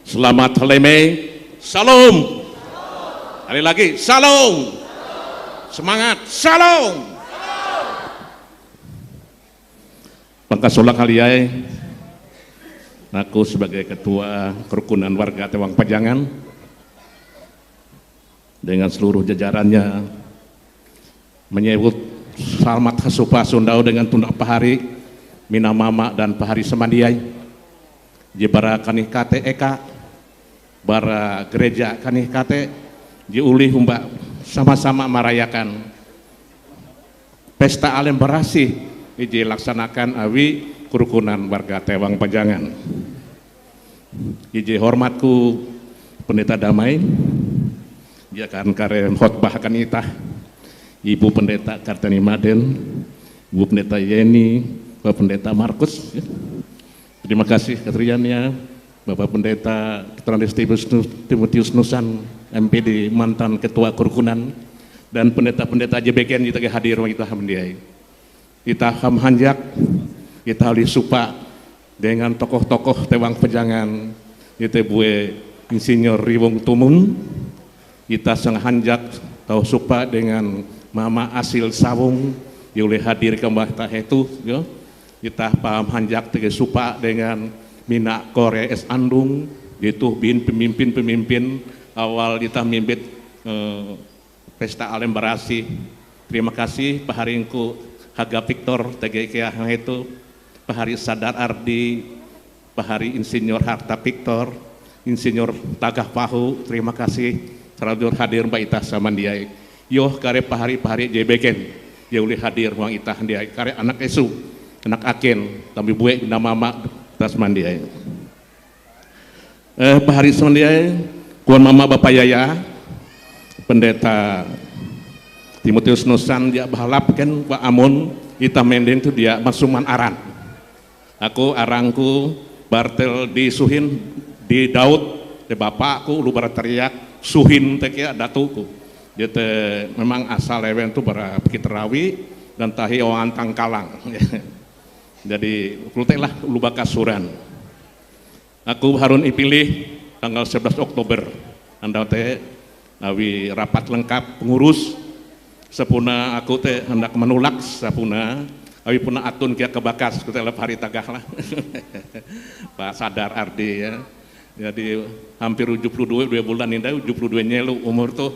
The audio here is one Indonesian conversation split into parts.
Selamat Haleme, Salam. Kali lagi, Salam. Semangat, Salam. Pangkasolak Haliai, aku sebagai ketua kerukunan warga Tewang Pajangan dengan seluruh jajarannya menyebut selamat hasupa Sundau dengan tunda pahari Mina Mama dan pahari Semandiai jebara kanih kate eka bara gereja kanih kate diulih mbak sama-sama merayakan pesta alem berasih dilaksanakan awi kerukunan warga Tewang Pajangan. Iji hormatku pendeta damai dia kan karen khotbah kan itah Ibu Pendeta Kartini Maden, Ibu Pendeta Yeni, Bapak Pendeta Markus. Terima kasih keteriannya Bapak Pendeta Timotius Nusan MPD mantan ketua kerukunan dan pendeta-pendeta JBKN kita hadir kita mendiai. Kita hamhanjak, kita halih supa dengan tokoh-tokoh Tewang Pajangan, kita bue Insinyur Riwong Tumun, kita sang hanjak tahu supa dengan Mama Asil Sawung, boleh hadir ke mbah itu, yo. Kita paham hanjak tege supa dengan Mina Kore Es Andung, gitu bin pemimpin-pemimpin awal kita mimpin pesta alem berasi. Terima kasih Pak Haringku Haga Victor TGK itu, Pak Hari Sadar Ardi, Pak Hari Insinyur Harta Victor, Insinyur Tagah Pahu, terima kasih selalu hadir Mbak Ita Samandiai. Yo kare Pak Hari JBKN, ya boleh hadir Mbak Ita Handiai, kare anak Esu, anak Aken, tapi buek nama Mama Tasmandiai. Pak Hari Samandiai, Kuan Mama Bapak Yaya, Pendeta Timotius Nusan dia bahalap kan Pak Amun kita mending itu dia masuman aran aku arangku Bartel di Suhin di Daud di bapakku lu teriak Suhin teki datuku dia memang asal lewen itu bara Pikiterawi dan tahi oan Tangkalang jadi lah lu bakasuran aku harun ipilih tanggal 11 Oktober anda teh awi rapat lengkap pengurus sepuna aku teh hendak menulak sepuna awi puna atun kia kebakas kita lep hari tagah lah Pak Sadar Ardi ya jadi hampir 72 bulan ini 72 nyelu umur tuh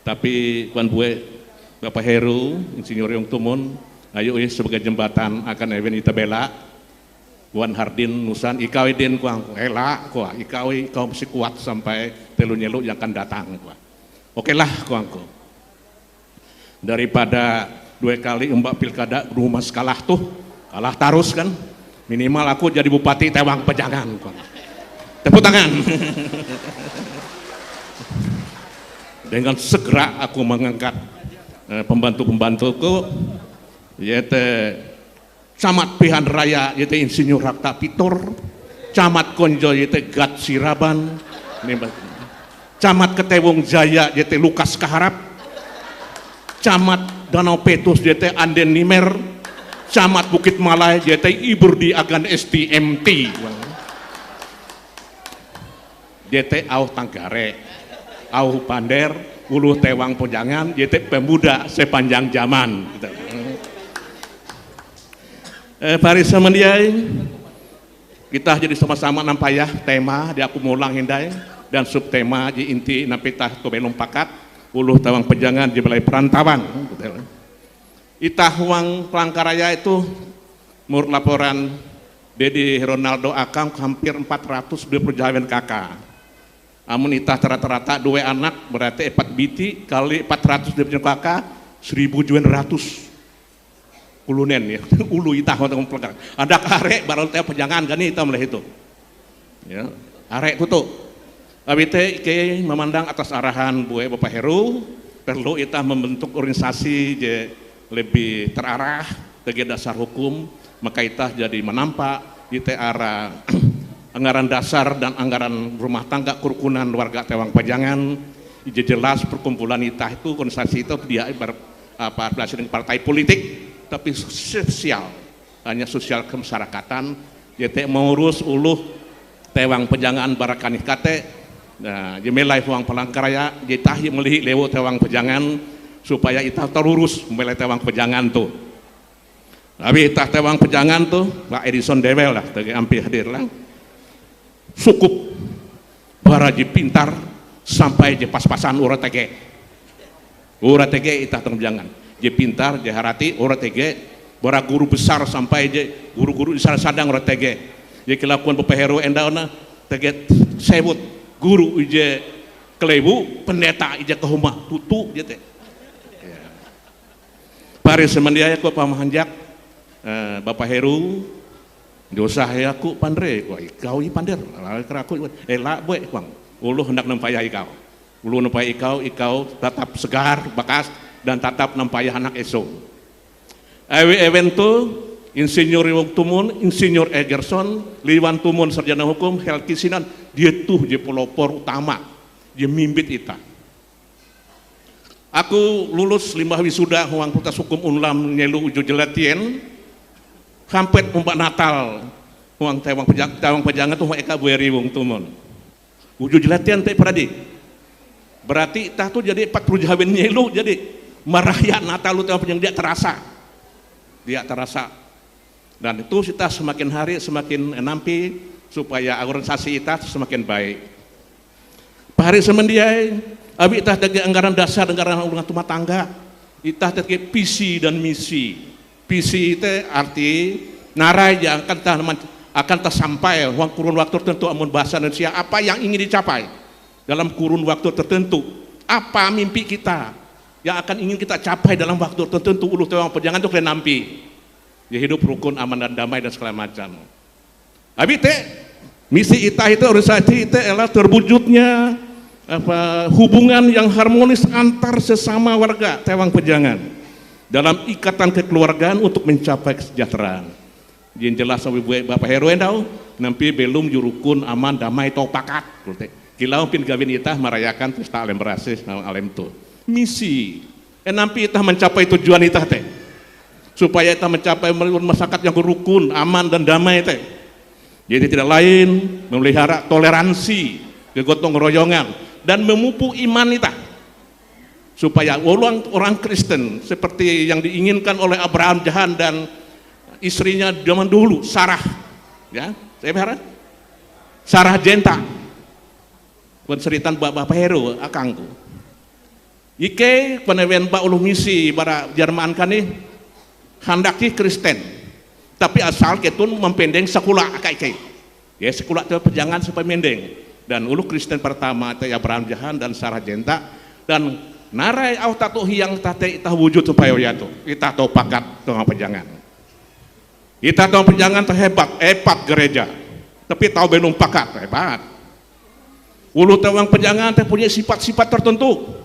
tapi wan bue Bapak Heru Insinyur Yung Tumun ayo sebagai jembatan akan event Itabela Wan Hardin Nusan ikawi din kuang ela kuah ikawi kau mesti kuat sampai telu nyelu yang akan datang kuah oke lah kuangku daripada 2 kali Mbak Pilkada rumah kalah tuh kalah terus kan minimal aku jadi Bupati Tewang Pajangan tepuk tangan dengan segera aku mengangkat pembantu-pembantuku yaitu Camat Pihan Raya yaitu Insinyur Rakta Pitor Camat Konjo yaitu Gat Siraban Camat Ketewong Jaya yaitu Lukas Kaharap Camat Danau Petus JT Anden Nimer, Camat Bukit Malai JT Ibur di Agan STMT, JT Auh Tangkare, Auh Pander, Ulu Tewang Pajangan, JT Pemuda sepanjang zaman. Paris Samandiai, kita jadi sama-sama nampayah tema di aku mulang hindai dan subtema di inti napitah tobelum pakat. Uluh Tewang Pajangan di Balai Perantauan. Itah uang Palangkaraya itu menurut laporan Dedi Ronaldo Akang hampir 400 perjalanan kakak. Amun itah rata-rata 2 anak berarti 4 biti kali 400 kakak 1.200 kulunen ya. Ulu itah untuk pelanggar. Ada arek baru teh Pajangan kan itah mulai itu. Ya, arek kutu. Abite ke memandang atas arahan Bu Bapak Heru perlu kita membentuk organisasi je lebih terarah ke dasar hukum maka kita jadi menampak kita arah anggaran dasar dan anggaran rumah tangga kerukunan warga Tewang Pajangan jelas perkumpulan itu organisasi itu dia dengan partai politik tapi sosial hanya sosial kemasyarakatan yaitu mengurus uluh tewang pejangan barakani kate, nah jemelai huang palangkaraya, jetahi melihi lewo tewang pejangan supaya itah terurus melai tewang pejangan tuh. Tapi itah tewang pejangan tuh, Pak Edison Dewel lah, tadi hampir hadir lah. Cukup baraji pintar sampai je pas-pasan urat tege. Urat tege itah tewang pejangan. Je pintar, je harati urat tege, bara guru besar sampai je guru-guru di sadang urat tege. Jadi kelakuan Bapak Heru endauna teget sebut guru ije kelebu pendeta ije kehuma tutu gitu. Ya. Pari semendiaya ku pamahanjak Bapak Heru dosa aku pandre ku ikau i pander keraku lah boy bang ulu hendak nempayah ikau ulu nempayah ikau tetap segar bakas dan tetap nempayah anak esok. Event tuh Insinyur Iwong Tumun, Insinyur Egerson, Liwan Tumun sarjana hukum, Helki Sinan, dia tuh je pelopor utama, dia mimbit ita. Aku lulus limbah wisuda huang Fakultas Hukum Unlam nyelu ujo jelatien, hampet umpah Natal, huang tewang pejangan tuh eka bueri Iwong Tumun. Ujo jelatien teh peradi. Berarti ita tuh jadi 40 jawin nyelu, jadi marahya Natal lu tewang pejangan dia terasa. Dan itu kita semakin hari semakin nampi supaya organisasi kita semakin baik. Pahari semendiai, abi itah dagi anggaran dasar anggaran rumah tangga, itah dagi visi dan misi. Visi itu arti narai yang akan tersampai uang kurun waktu tertentu amun bahasa Indonesia apa yang ingin dicapai dalam kurun waktu tertentu. Apa mimpi kita yang akan ingin kita capai dalam waktu tertentu ulu tewang pejangan itu kalian nampi. Ya hidup rukun, aman dan damai dan segala macam. Abi teh misi itah itu organisasi itu adalah terwujudnya hubungan yang harmonis antar sesama warga tewang pejangan dalam ikatan kekeluargaan untuk mencapai kesejahteraan. Yang jelas sama Bapak Heru endau nampi belum jurukun aman damai topakat. Kilau pin gawin itah merayakan pesta alem berasis alem tu. Misi nampi itah mencapai tujuan itah teh. Supaya kita mencapai masyarakat yang rukun, aman dan damai teh. Jadi tidak lain memelihara toleransi, kegotong royongan dan memupuk iman kita. Supaya orang Kristen seperti yang diinginkan oleh Abraham Jahan dan istrinya zaman dulu Sarah, ya, saya berharap Sarah Jenta. Penseritaan Bapak Heru akangku. Ike penewen Pak Ulu misi bara Jerman kan nih handaki Kristen tapi asal ketun mempendeng sekolah kayak ya sekolah itu pejangan supaya mendeng dan ulu Kristen pertama itu Abraham Jahan dan Sarah Jenta dan narai au tatu hiang tate itah wujud supaya yaitu kita tahu pakat dengan pejangan kita tahu pejangan terhebat gereja tapi tahu belum pakat hebat ulu tewang pejangan teh punya sifat-sifat tertentu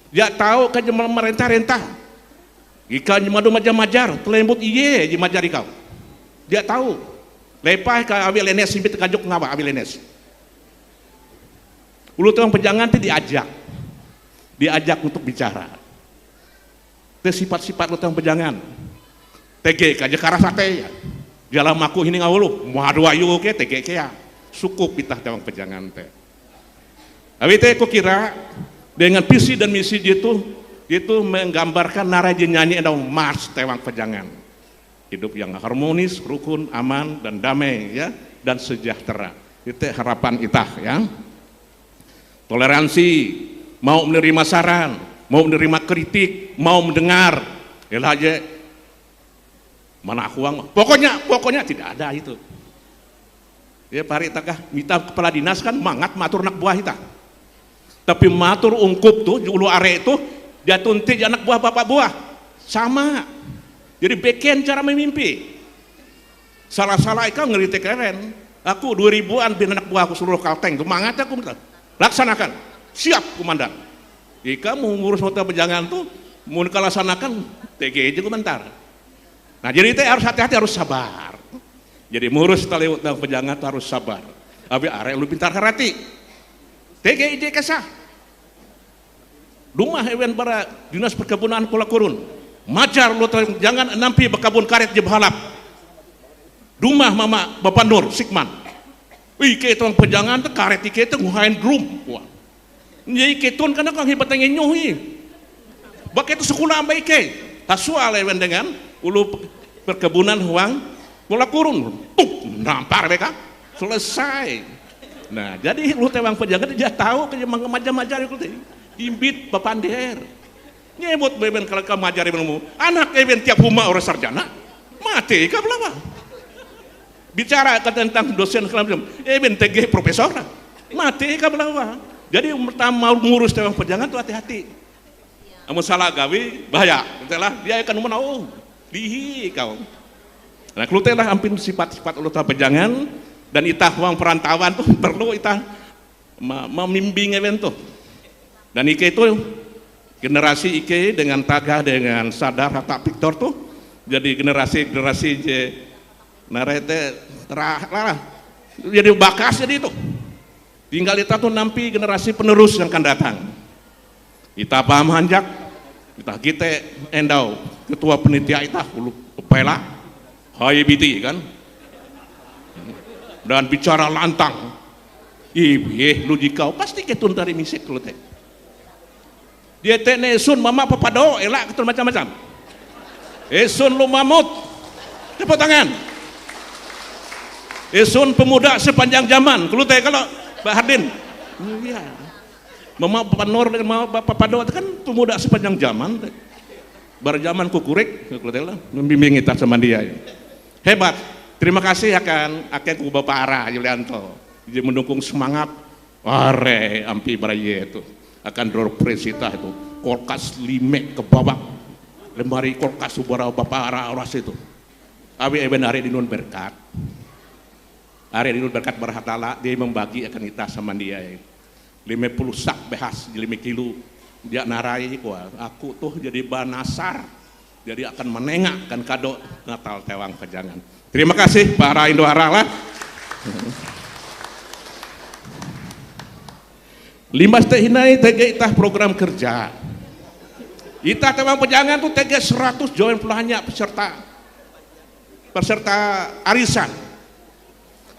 dia tahu ke merentah-rentah ika nyemadu majar-majar, telembut iye majar ikau. Dia tahu. Lepah ka abi lenes simpit kajuk ngapa abi lenes. Ulu tewang pejangan itu diajak untuk bicara. Itu sifat-sifat ulu tewang pejangan. Tege ka jekara sate ya. Jalan aku ini ngawulu, madu ayu ke tege ke ya. Sukup pitah tewang pejangan teh. Abi teh ku kira dengan visi dan misi itu menggambarkan narasi nyanyi endau mars tewang pejangan hidup yang harmonis, rukun, aman dan damai ya dan sejahtera itu harapan itah ya toleransi mau menerima saran mau menerima kritik mau mendengar elah aja mana uang pokoknya tidak ada itu ya pari takah minta kepala dinas kan mangat matur nak buah itah tapi matur ungkup tuh ulu are itu dia tuntik anak buah bapak buah sama jadi beken cara memimpi salah-salah ikau ngeritik keren aku 2000-an bin anak buah aku seluruh Kalteng semangat aku laksanakan siap komandan jika mau ngurus hotel pejangan tuh mau laksanakan TG aja komentar nah jadi itu harus hati-hati harus sabar jadi ngurus hotel pejangan harus sabar abi are lu pintar karati TG aja kesah rumah hewan para dinas perkebunan Pulau Kurun majar lo jangan nampi bekabun karet je bahalap rumah mama Bapak Nur Sikman Ike tong pejangan teh karet ike teh nguhain drum. Wah. Nya ike tun kana kang hebat nyuhi. Bak itu sekolah amba ike. Hasual ewen dengan ulu perkebunan huang bola kurun. Nampar mereka. Selesai. Nah, jadi lu tewang pejangan dia tahu ke majam-majam itu teh. Imbit papander. Nyebut beben kalau kamu ajari ilmu. Anak eben tiap huma orang sarjana. Mati ka belum? Bicara tentang dosen kelam eben TG profesor. Mati ka belum? Jadi pertama ngurus tewang pejangan tuh hati-hati. Amun salah gawe bahaya. Itulah dia akan menau. Dihi kau. Nah, kalau lah ampin sifat-sifat ulah pejangan dan itah uang perantauan tuh perlu itah membimbing event tuh. Dan ike itu generasi ike dengan tagah dengan sadar hata Victor tuh jadi generasi je narete terah jadi bakas jadi itu. Tinggal kita tuh nampi generasi penerus yang akan datang. Kita paham hanjak, kita endau ketua penitia kita ulu pela HIBT kan. Dan bicara lantang. Lu jikau pasti ketun dari misik lu teh. Dia teh nesun mama papado elak ketun macam-macam. Esun lu mamut. Tepuk tangan. Esun pemuda sepanjang zaman. Lu teh kalau Pak Hardin. Iya. Mama Panor dengan mama papado itu kan pemuda sepanjang zaman. Berjaman kukurik, lu teh lah membimbing kita sama dia. Hebat. Terima kasih akan ku Bapak Ara Yulianto. Dia mendukung semangat are ampi baraye itu akan dor presita itu kulkas limek ke bawah lemari kulkas subara Bapak Ara oras itu abi eben hari di nun berkat berhatala dia membagi akan kita sama dia 50 sak behas 5 kilo dia narai kuah aku tuh jadi banasar jadi akan menengak kan kado Natal tewang pejangan. Terima kasih Pak Ara Indohara lah. Limbas teh hinai tege itah program kerja. Itah tewang pejangan tuh tege 100 join pelahnya peserta arisan.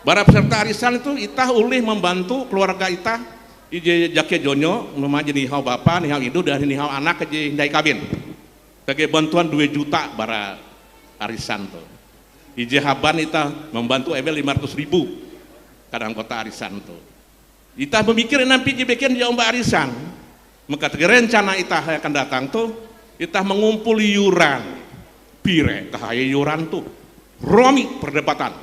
Para peserta arisan itu itah ulih membantu keluarga itah ije jake jonyo memaji nihau bapak, nihau ibu dan nihau anak ke hindai kabin. Tege bantuan 2 juta bara arisan tuh. Ije haban itah membantu ebel 500.000 kadang kota arisan tuh. Itah memikir nanti dibikin dia ombak arisan. Maka rencana itah akan datang tuh, itah mengumpul yuran, pire kahaya yuran tuh, romi perdebatan,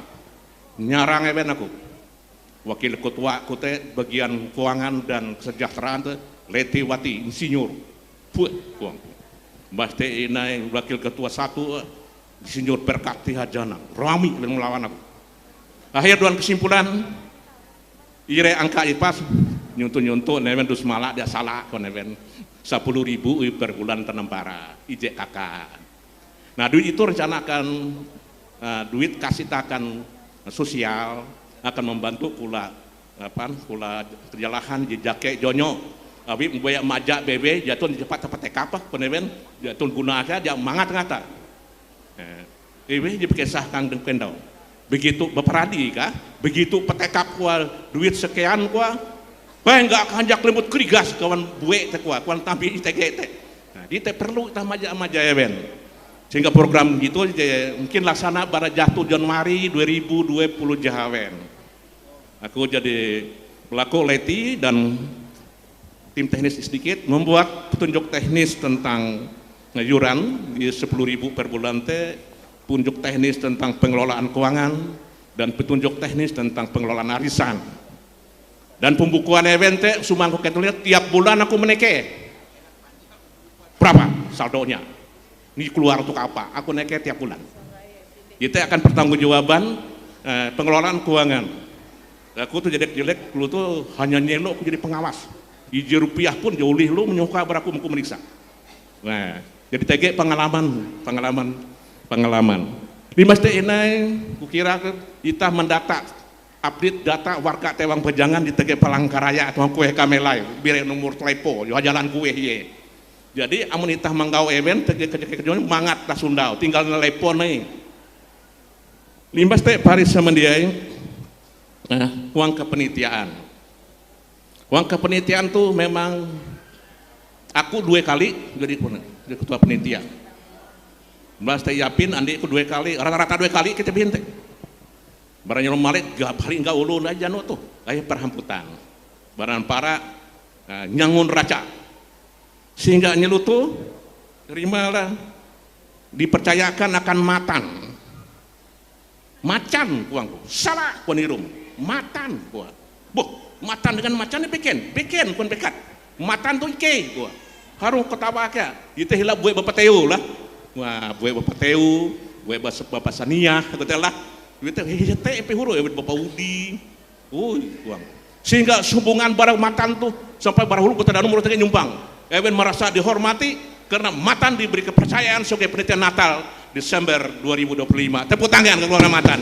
nyarang eben aku, wakil ketua kute bagian keuangan dan kesejahteraan tuh, Letiwati Insinyur, kuang, Baste inai wakil ketua 1 Insinyur Perkati Hajana, romi melawan aku. Akhir doan kesimpulan. Ire angka ipas nyuntu neven dus malak dia salah kon neven 10.000 per bulan tanempara ijek kakak. Nah duit itu rencanakan duit kasih takan sosial akan membantu kula kerjalahan jejake jonyo abi mboya majak bebe jatun cepat tekapa peneven jatun gunakan dia mangat ngata. Iwe dipekesah kang dengkendau. Begitu beperadi kah? Begitu petekap kual duit sekian kual, enggak kanjak lembut krigas kawan buek teh kual, kawan tampi ITG teh. Nah, di teh perlu tah maja ben. Sehingga program gitu mungkin laksana pada jatuh Januari 2020 jahawen. Aku jadi pelaku Leti dan tim teknis sedikit membuat petunjuk teknis tentang yuran di 10.000 per bulan teh. Petunjuk teknis tentang pengelolaan keuangan dan petunjuk teknis tentang pengelolaan arisan dan pembukuan event sumangku lihat tiap bulan aku meneke berapa saldonya ini keluar untuk apa aku neke tiap bulan itu akan pertanggungjawaban pengelolaan keuangan. Aku tuh jelek lu tuh hanya nyelo aku jadi pengawas iji rupiah pun jauh lu menyuka beraku aku meriksa. Nah jadi TG pengalaman Dimas teh inai kukira kita mendata update data warga tewang pejangan di TG Palangkaraya atau kue kamelai biar nomor telepo jalan kue ye. Jadi amun itah manggau event TG kerjaan mangat tas sundau tinggal telepon nih. Limbas teh Paris sama dia uang kepenitiaan. Uang kepenitiaan tuh memang aku 2 kali jadi ketua penitia. Belas teh yapin andi aku 2 kali, rata-rata 2 kali kita bihin teh. Barang nyelom malik paling enggak ulun aja no tuh, aya perhamputan. Barang para nyangun raca. Sehingga nyelutu terimalah dipercayakan akan macan kuangku salah penirum matan gua matan dengan macan bikin kun bekat matan tuh ike gua harus ketawa kaya itu hilap buat bapak teu lah wah buat bapak teu buat bapak sania gitu lah itu hete huru bapak udi kuang sehingga hubungan barang matan tuh sampai barang hulu kita dan umur nyumbang Ewen merasa dihormati karena Matan diberi kepercayaan sebagai penitia Natal Desember 2025. Tepuk tangan ke keluarga Matan.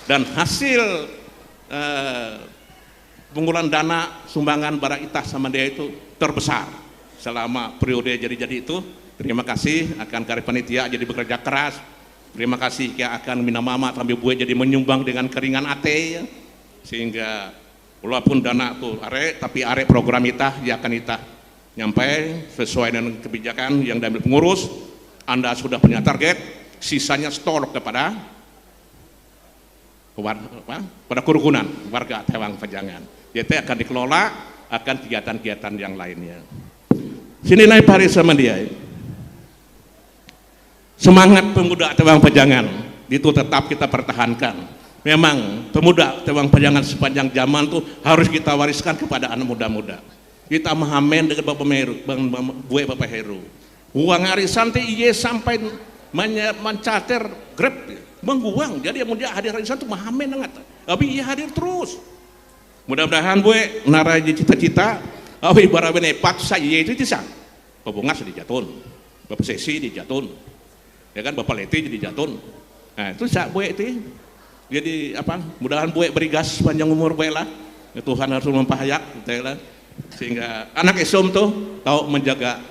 Dan hasil pengumpulan dana sumbangan barang itah sama dia itu terbesar selama periode jadi itu. Terima kasih akan karya panitia jadi bekerja keras. Terima kasih ya akan mina mama sambil buat jadi menyumbang dengan keringan ate ya. Sehingga walaupun dana tuh are tapi are program itah ya akan itah nyampe sesuai dengan kebijakan yang diambil pengurus. Anda sudah punya target, sisanya store kepada kerukunan warga Tewang Pajangan. Jadi akan dikelola akan kegiatan-kegiatan yang lainnya. Sini naik hari sama dia. Semangat pemuda Tewang Pajangan itu tetap kita pertahankan. Memang pemuda Tewang Pajangan sepanjang zaman tuh harus kita wariskan kepada anak muda-muda. Kita mahamen dengan Bapak Meru, Buat Bapak Heru. Uang arisan teh iye sampai mencater grab mengguang. Jadi yang muda hadir arisan tuh mahamen banget. Tapi iya hadir terus. Mudah-mudahan Buat narai cita-cita. Awi barawene paksa iye itu tisang. Pabungas di Jatun, Bapak Sesi di Jatun, ya kan Bapak Leti di Jatun. Nah itu sak Buat itu. Jadi apa? Mudahan Buat berigas panjang umur Buat lah. Tuhan harus mempahayak, gitu lah. Sehingga anak Islam tuh tahu menjaga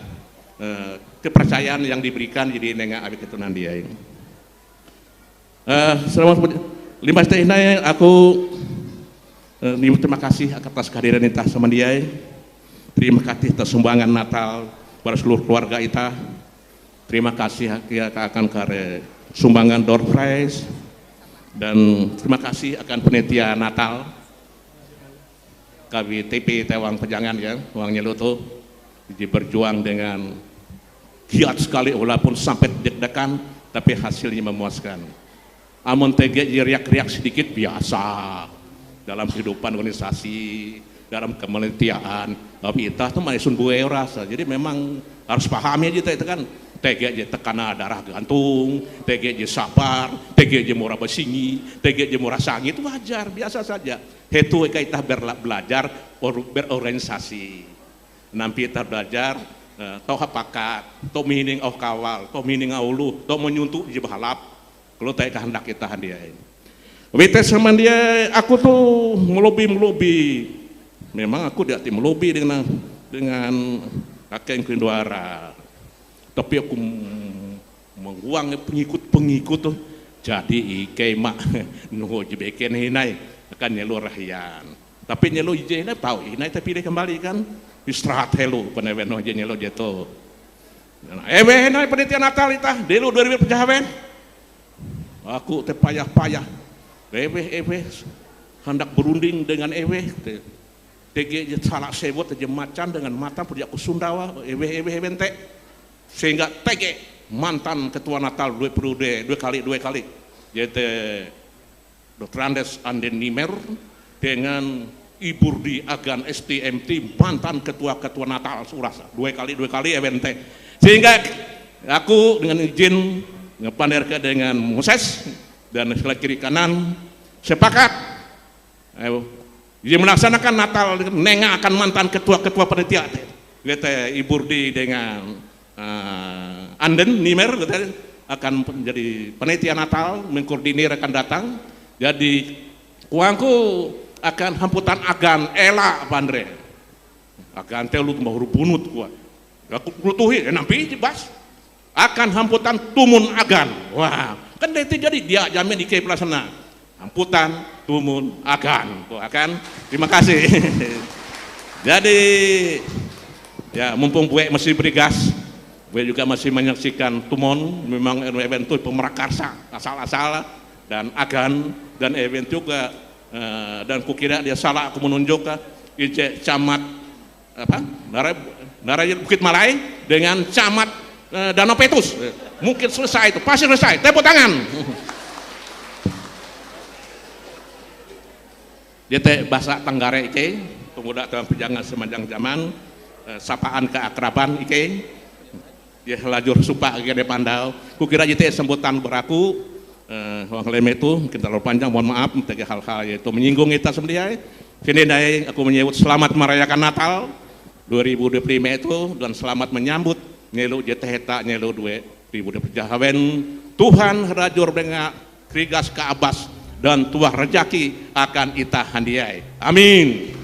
kepercayaan yang diberikan jadi nengah abis itu nanti ya. Selama 5 tahun ini aku terima kasih atas kehadiran kita sama dia. Terima kasih atas sumbangan Natal pada seluruh keluarga kita. Terima kasih akan kare sumbangan door prize dan terima kasih akan penitia Natal. KBTP Tewang Pajangan ya, uangnya lo tuh berjuang dengan giat sekali walaupun sampai deg-degan tapi hasilnya memuaskan. Amun tege riak-riak sedikit biasa dalam kehidupan organisasi, dalam kemenitiaan. Tapi kita tuh maisun gue rasa. Jadi memang harus pahami aja itu kan. Tege aja tekanan darah gantung, tege aja sabar, tege aja murah besingi, tege aja murah sangi itu wajar, biasa saja. Itu kita belajar berorganisasi. Nanti kita belajar tau hapakat, tau mining au kawal, tau mining au lu, tau menyuntuk di bahalap. Kalau tanya kehendak kita hadiahin. Wites sama dia, aku tuh melobi. Memang aku tidak melobi dengan kakek Kinduara. Tapi aku menguang pengikut tuh jadi ike mak nunggu jebeken hinai akan nyelu rahian tapi nyelu ije hinai tahu hinai tapi dia kembali kan istirahat helu penewen aja nyelu jatuh hinai penitia Natal itah dulu 2000 penjahawen aku teh payah hendak berunding dengan TG salah sebut aja macan dengan mata pergi aku Sundawa bente sehingga TG mantan ketua Natal dua kali yaitu Dr. Andes Anden Nimer dengan Ibu di Agan STMT mantan ketua Natal Surasa dua kali evente sehingga aku dengan izin ngepanderke dengan Moses dan sebelah kiri kanan sepakat jadi melaksanakan Natal nengah akan mantan ketua panitia yaitu Ibu di dengan Anden Nimer akan menjadi panitia Natal mengkoordinir akan datang jadi uangku akan hamputan agan ela pandre agan telu mau bunut kuat aku butuhi nampi jebas akan hamputan tumun agan wah kan itu jadi dia jamin di pelaksana amputan tumun akan terima kasih. Jadi ya mumpung gue masih berigas, gue juga masih menyaksikan tumon, memang event itu pemerakarsa asal-asal dan agan dan event juga dan kukira dia salah aku menunjuk ke camat apa Naraya Bukit Malai dengan camat Danau Petus, mungkin selesai itu, pasti selesai, tepuk tangan. Dia teh bahasa Tenggara ike, pemuda dalam perjalanan sepanjang zaman, sapaan keakraban ike, dia lajur supa ke pandau. Kukira jite sambutan beraku, wang leme itu mungkin terlalu panjang, mohon maaf, mentega hal-hal yaitu menyinggung kita sendiri. Kini dai aku menyebut selamat merayakan Natal 2025 itu dan selamat menyambut nyelu jete heta nyelu 2025 jahawen Tuhan rajur dengan krigas ke abas dan tuah rejaki akan itah handiai. Amin.